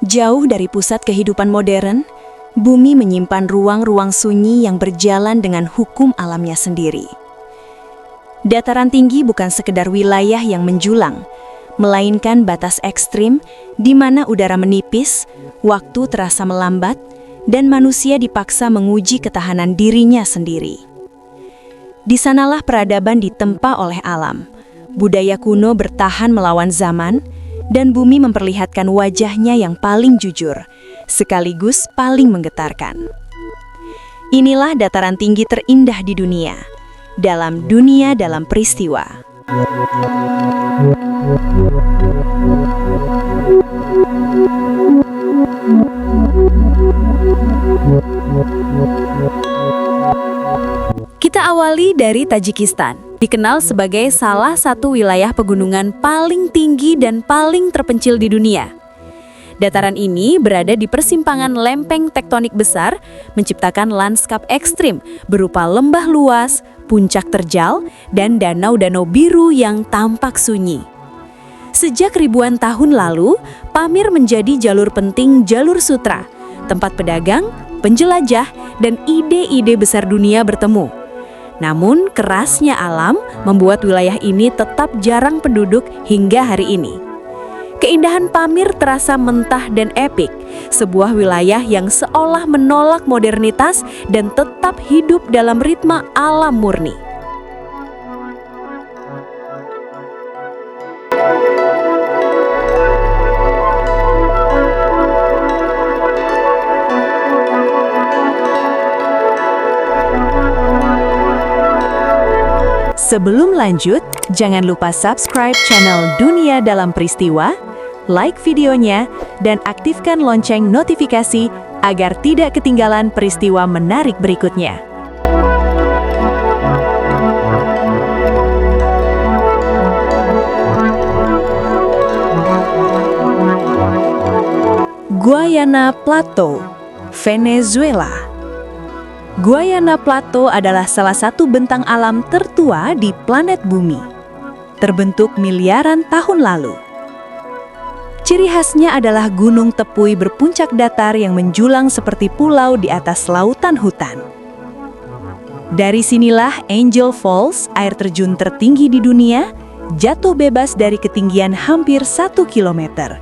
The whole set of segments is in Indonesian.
Jauh dari pusat kehidupan modern, bumi menyimpan ruang-ruang sunyi yang berjalan dengan hukum alamnya sendiri. Dataran tinggi bukan sekedar wilayah yang menjulang, melainkan batas ekstrim di mana udara menipis, waktu terasa melambat, dan manusia dipaksa menguji ketahanan dirinya sendiri. Di sanalah peradaban ditempa oleh alam, budaya kuno bertahan melawan zaman, dan bumi memperlihatkan wajahnya yang paling jujur, sekaligus paling menggetarkan. Inilah dataran tinggi terindah di dunia, dalam dunia dalam peristiwa. Kita awali dari Tajikistan, dikenal sebagai salah satu wilayah pegunungan paling tinggi dan paling terpencil di dunia. Dataran ini berada di persimpangan lempeng tektonik besar, menciptakan lanskap ekstrim berupa lembah luas, puncak terjal, dan danau-danau biru yang tampak sunyi. Sejak ribuan tahun lalu, Pamir menjadi jalur penting jalur sutra, tempat pedagang, penjelajah, dan ide-ide besar dunia bertemu. Namun, kerasnya alam membuat wilayah ini tetap jarang penduduk hingga hari ini. Keindahan Pamir terasa mentah dan epik, sebuah wilayah yang seolah menolak modernitas dan tetap hidup dalam ritme alam murni. Sebelum lanjut, jangan lupa subscribe channel Dunia Dalam Peristiwa, like videonya, dan aktifkan lonceng notifikasi agar tidak ketinggalan peristiwa menarik berikutnya. Guayana Plateau, Venezuela. Guayana Plateau adalah salah satu bentang alam tertua di planet bumi, terbentuk miliaran tahun lalu. Ciri khasnya adalah gunung tepui berpuncak datar yang menjulang seperti pulau di atas lautan hutan. Dari sinilah Angel Falls, air terjun tertinggi di dunia, jatuh bebas dari ketinggian hampir 1 kilometer.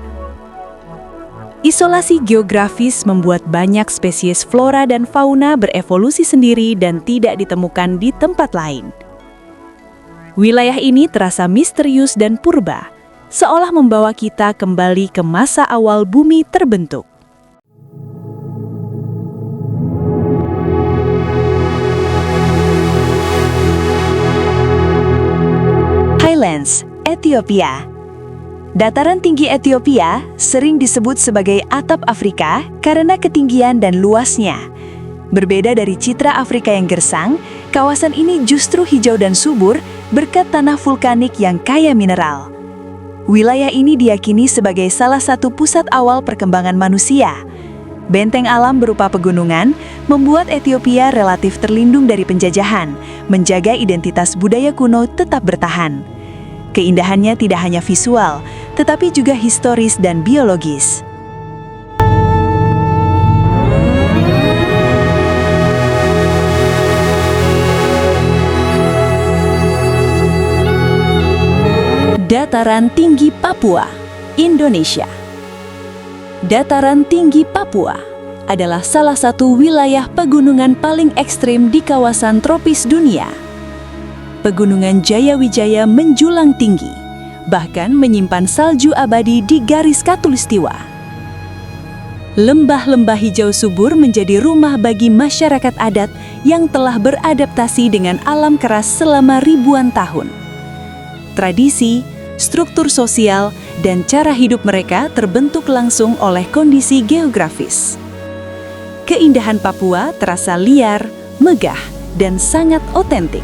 Isolasi geografis membuat banyak spesies flora dan fauna berevolusi sendiri dan tidak ditemukan di tempat lain. Wilayah ini terasa misterius dan purba, seolah membawa kita kembali ke masa awal bumi terbentuk. Highlands, Ethiopia. Dataran tinggi Ethiopia sering disebut sebagai atap Afrika karena ketinggian dan luasnya. Berbeda dari citra Afrika yang gersang, kawasan ini justru hijau dan subur berkat tanah vulkanik yang kaya mineral. Wilayah ini diyakini sebagai salah satu pusat awal perkembangan manusia. Benteng alam berupa pegunungan membuat Ethiopia relatif terlindung dari penjajahan, menjaga identitas budaya kuno tetap bertahan. Keindahannya tidak hanya visual, tetapi juga historis dan biologis. Dataran tinggi Papua, Indonesia. Dataran tinggi Papua adalah salah satu wilayah pegunungan paling ekstrim di kawasan tropis dunia. Pegunungan Jayawijaya menjulang tinggi, bahkan menyimpan salju abadi di garis khatulistiwa. Lembah-lembah hijau subur menjadi rumah bagi masyarakat adat yang telah beradaptasi dengan alam keras selama ribuan tahun. Tradisi, struktur sosial, dan cara hidup mereka terbentuk langsung oleh kondisi geografis. Keindahan Papua terasa liar, megah, dan sangat otentik.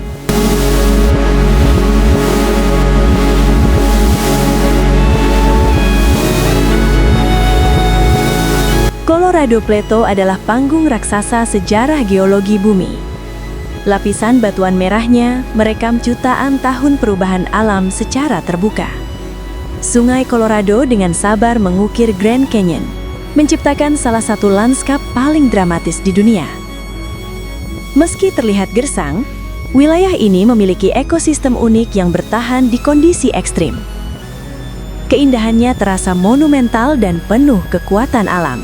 Colorado Plateau adalah panggung raksasa sejarah geologi bumi. Lapisan batuan merahnya merekam jutaan tahun perubahan alam secara terbuka. Sungai Colorado dengan sabar mengukir Grand Canyon, menciptakan salah satu lanskap paling dramatis di dunia. Meski terlihat gersang, wilayah ini memiliki ekosistem unik yang bertahan di kondisi ekstrim. Keindahannya terasa monumental dan penuh kekuatan alam.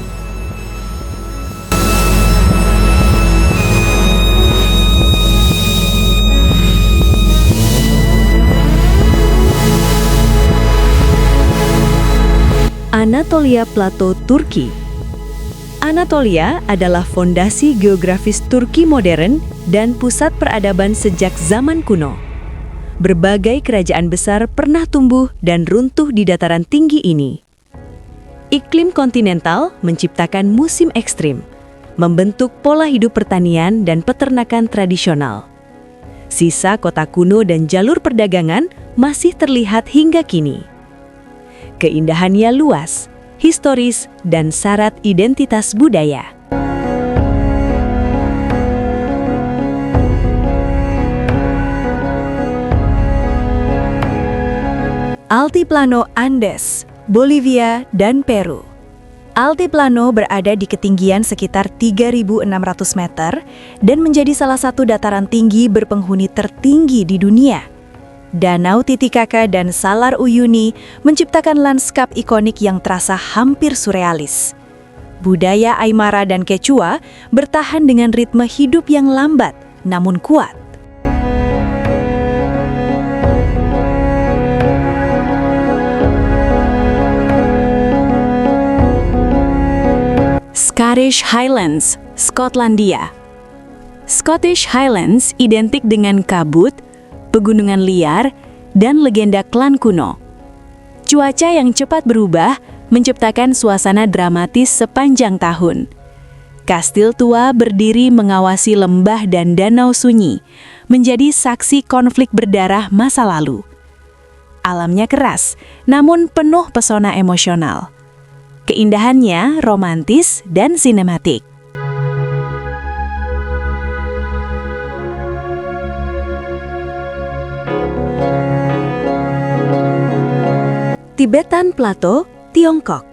Anatolia Plateau, Turki. Anatolia adalah fondasi geografis Turki modern dan pusat peradaban sejak zaman kuno. Berbagai kerajaan besar pernah tumbuh dan runtuh di dataran tinggi ini. Iklim kontinental menciptakan musim ekstrim, membentuk pola hidup pertanian dan peternakan tradisional. Sisa kota kuno dan jalur perdagangan masih terlihat hingga kini. Keindahannya luas, historis, dan syarat identitas budaya. Altiplano Andes, Bolivia, dan Peru. Altiplano berada di ketinggian sekitar 3.600 meter dan menjadi salah satu dataran tinggi berpenghuni tertinggi di dunia. Danau Titicaca dan Salar Uyuni menciptakan lanskap ikonik yang terasa hampir surrealis. Budaya Aymara dan Quechua bertahan dengan ritme hidup yang lambat namun kuat. Scottish Highlands, Skotlandia. Scottish Highlands identik dengan kabut, pegunungan liar, dan legenda klan kuno. Cuaca yang cepat berubah menciptakan suasana dramatis sepanjang tahun. Kastil tua berdiri mengawasi lembah dan danau sunyi, menjadi saksi konflik berdarah masa lalu. Alamnya keras, namun penuh pesona emosional. Keindahannya romantis dan sinematik. Tibetan Plateau, Tiongkok.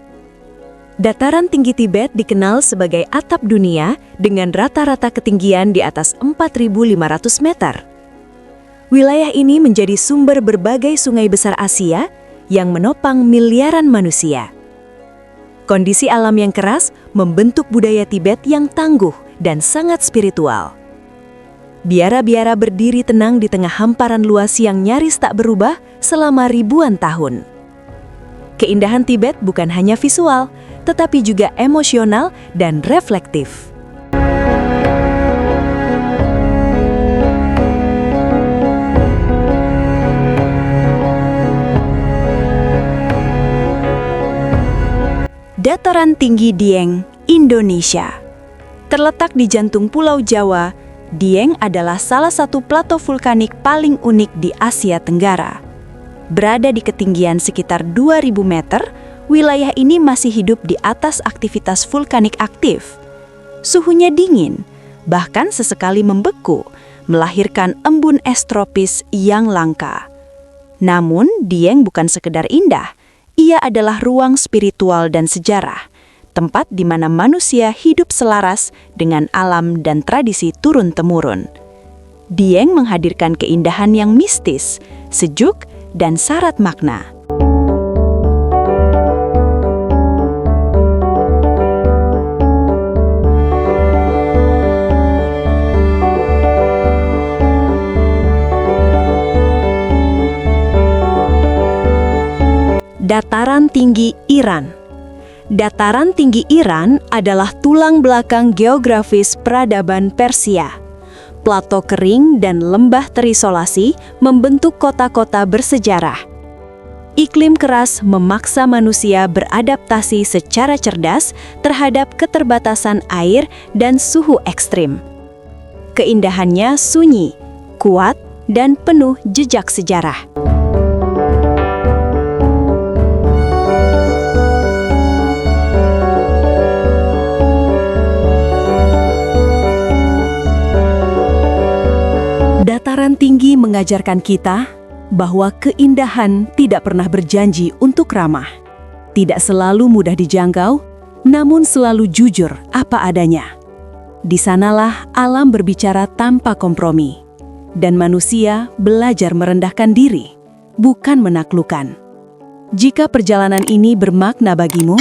Dataran tinggi Tibet dikenal sebagai atap dunia dengan rata-rata ketinggian di atas 4.500 meter. Wilayah ini menjadi sumber berbagai sungai besar Asia yang menopang miliaran manusia. Kondisi alam yang keras membentuk budaya Tibet yang tangguh dan sangat spiritual. Biara-biara berdiri tenang di tengah hamparan luas yang nyaris tak berubah selama ribuan tahun. Keindahan Tibet bukan hanya visual, tetapi juga emosional dan reflektif. Dataran tinggi Dieng, Indonesia. Terletak di jantung Pulau Jawa, Dieng adalah salah satu plato vulkanik paling unik di Asia Tenggara. Berada di ketinggian sekitar 2.000 meter, wilayah ini masih hidup di atas aktivitas vulkanik aktif. Suhunya dingin, bahkan sesekali membeku, melahirkan embun es tropis yang langka. Namun, Dieng bukan sekedar indah. Ia adalah ruang spiritual dan sejarah, tempat di mana manusia hidup selaras dengan alam dan tradisi turun-temurun. Dieng menghadirkan keindahan yang mistis, sejuk, dan syarat makna. Dataran tinggi Iran. Dataran tinggi Iran adalah tulang belakang geografis peradaban Persia. Plato kering dan lembah terisolasi membentuk kota-kota bersejarah. Iklim keras memaksa manusia beradaptasi secara cerdas terhadap keterbatasan air dan suhu ekstrim. Keindahannya sunyi, kuat, dan penuh jejak sejarah. Dataran tinggi mengajarkan kita bahwa keindahan tidak pernah berjanji untuk ramah, tidak selalu mudah dijangkau, namun selalu jujur apa adanya. Di sanalah alam berbicara tanpa kompromi, dan manusia belajar merendahkan diri, bukan menaklukkan. Jika perjalanan ini bermakna bagimu,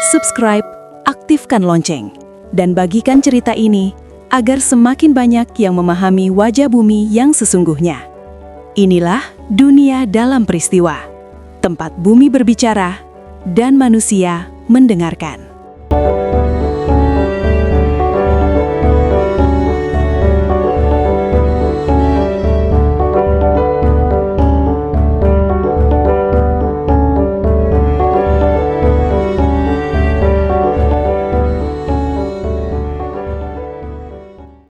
subscribe, aktifkan lonceng, dan bagikan cerita ini agar semakin banyak yang memahami wajah bumi yang sesungguhnya. Inilah dunia dalam peristiwa, tempat bumi berbicara dan manusia mendengarkan.